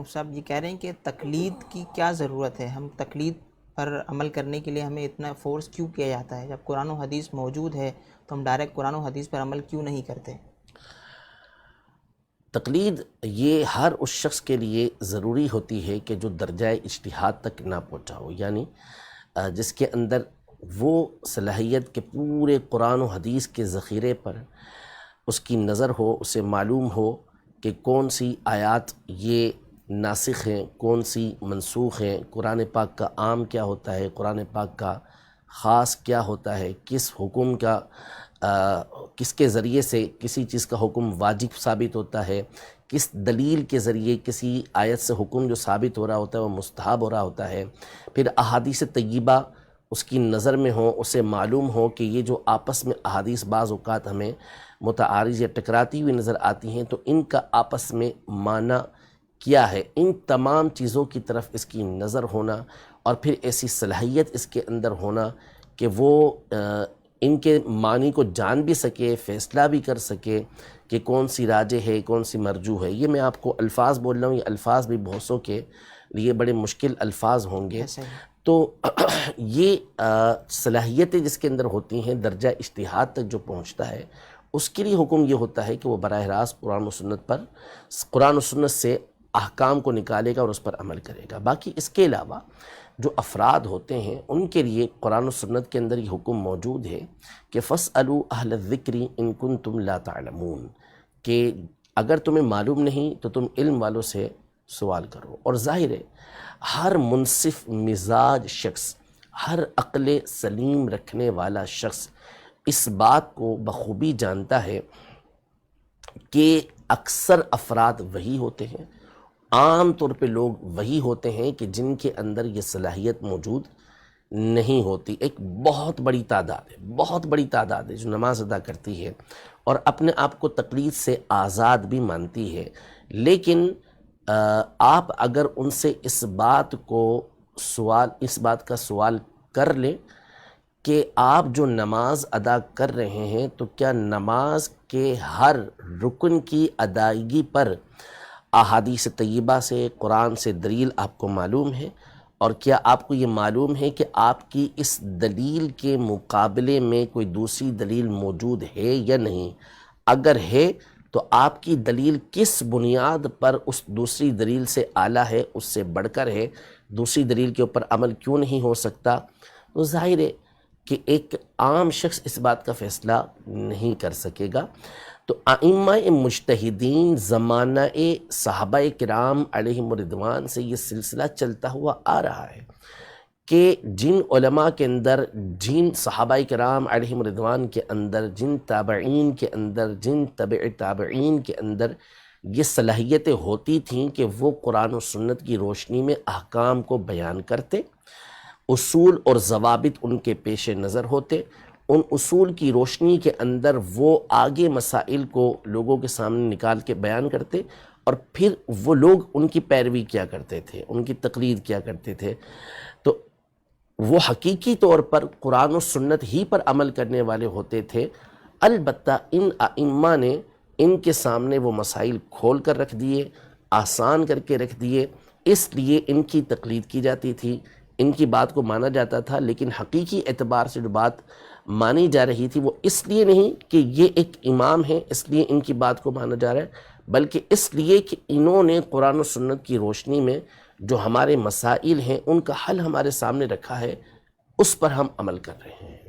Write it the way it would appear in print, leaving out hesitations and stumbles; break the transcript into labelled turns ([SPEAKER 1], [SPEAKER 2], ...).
[SPEAKER 1] مفتی صاحب یہ کہہ رہے ہیں کہ تقلید کی کیا ضرورت ہے، ہم تقلید پر عمل کرنے کے لیے ہمیں اتنا فورس کیوں کیا جاتا ہے؟ جب قرآن و حدیث موجود ہے تو ہم ڈائریکٹ قرآن و حدیث پر عمل کیوں نہیں کرتے؟
[SPEAKER 2] تقلید یہ ہر اس شخص کے لیے ضروری ہوتی ہے کہ جو درجہ اجتہاد تک نہ پہنچا ہو، یعنی جس کے اندر وہ صلاحیت کے پورے قرآن و حدیث کے ذخیرے پر اس کی نظر ہو، اسے معلوم ہو کہ کون سی آیات یہ ناسخ ہیں، کون سی منسوخ ہیں، قرآن پاک کا عام کیا ہوتا ہے، قرآن پاک کا خاص کیا ہوتا ہے، کس حکم کا کس کے ذریعے سے کسی چیز کا حکم واجب ثابت ہوتا ہے، کس دلیل کے ذریعے کسی آیت سے حکم جو ثابت ہو رہا ہوتا ہے وہ مستحب ہو رہا ہوتا ہے، پھر احادیث طیبہ اس کی نظر میں ہو، اسے معلوم ہو کہ یہ جو آپس میں احادیث بعض اوقات ہمیں متعارض یا ٹکراتی ہوئی نظر آتی ہیں تو ان کا آپس میں معنی کیا ہے، ان تمام چیزوں کی طرف اس کی نظر ہونا، اور پھر ایسی صلاحیت اس کے اندر ہونا کہ وہ ان کے معنی کو جان بھی سکے، فیصلہ بھی کر سکے کہ کون سی راجح ہے، کون سی مرجوح ہے۔ یہ میں آپ کو الفاظ بول رہا ہوں، یہ الفاظ بھی بہت سو کے لیے بڑے مشکل الفاظ ہوں گے، تو یہ صلاحیتیں جس کے اندر ہوتی ہیں، درجہ اجتہاد تک جو پہنچتا ہے اس کے لیے حکم یہ ہوتا ہے کہ وہ براہ راست قرآن و سنت سے احکام کو نکالے گا اور اس پر عمل کرے گا۔ باقی اس کے علاوہ جو افراد ہوتے ہیں ان کے لیے قرآن و سنت کے اندر یہ حکم موجود ہے کہ فَاسْأَلُوا أَهْلَ الذِّكْرِ إِن كُنتُمْ لَا تَعْلَمُونَ، کہ اگر تمہیں معلوم نہیں تو تم علم والوں سے سوال کرو۔ اور ظاہر ہے ہر منصف مزاج شخص، ہر عقل سلیم رکھنے والا شخص اس بات کو بخوبی جانتا ہے کہ اکثر افراد وہی ہوتے ہیں، عام طور پہ لوگ وہی ہوتے ہیں کہ جن کے اندر یہ صلاحیت موجود نہیں ہوتی۔ ایک بہت بڑی تعداد ہے جو نماز ادا کرتی ہے اور اپنے آپ کو تقلید سے آزاد بھی مانتی ہے، لیکن آپ اگر ان سے اس بات کا سوال کر لیں کہ آپ جو نماز ادا کر رہے ہیں تو کیا نماز کے ہر رکن کی ادائیگی پر احادیث طیبہ سے، قرآن سے دلیل آپ کو معلوم ہے، اور کیا آپ کو یہ معلوم ہے کہ آپ کی اس دلیل کے مقابلے میں کوئی دوسری دلیل موجود ہے یا نہیں؟ اگر ہے تو آپ کی دلیل کس بنیاد پر اس دوسری دلیل سے اعلیٰ ہے، اس سے بڑھ کر ہے، دوسری دلیل کے اوپر عمل کیوں نہیں ہو سکتا؟ تو ظاہر ہے کہ ایک عام شخص اس بات کا فیصلہ نہیں کر سکے گا۔ تو ائمہ مجتہدین زمانہ صحابہ کرام علیہم الرضوان سے یہ سلسلہ چلتا ہوا آ رہا ہے کہ جن علماء کے اندر، جن صحابہ کرام علیہم الرضوان کے اندر، جن تابعین کے اندر، جن تبع تابعین کے اندر یہ صلاحیتیں ہوتی تھیں کہ وہ قرآن و سنت کی روشنی میں احکام کو بیان کرتے، اصول اور ضوابط ان کے پیش نظر ہوتے، ان اصول کی روشنی کے اندر وہ آگے مسائل کو لوگوں کے سامنے نکال کے بیان کرتے، اور پھر وہ لوگ ان کی پیروی کیا کرتے تھے، ان کی تقلید کیا کرتے تھے۔ تو وہ حقیقی طور پر قرآن و سنت ہی پر عمل کرنے والے ہوتے تھے، البتہ ان ائمہ نے ان کے سامنے وہ مسائل کھول کر رکھ دیے، آسان کر کے رکھ دیے، اس لیے ان کی تقلید کی جاتی تھی، ان کی بات کو مانا جاتا تھا۔ لیکن حقیقی اعتبار سے جو بات مانی جا رہی تھی وہ اس لیے نہیں کہ یہ ایک امام ہے اس لیے ان کی بات کو مانا جا رہا ہے، بلکہ اس لیے کہ انہوں نے قرآن و سنت کی روشنی میں جو ہمارے مسائل ہیں ان کا حل ہمارے سامنے رکھا ہے، اس پر ہم عمل کر رہے ہیں۔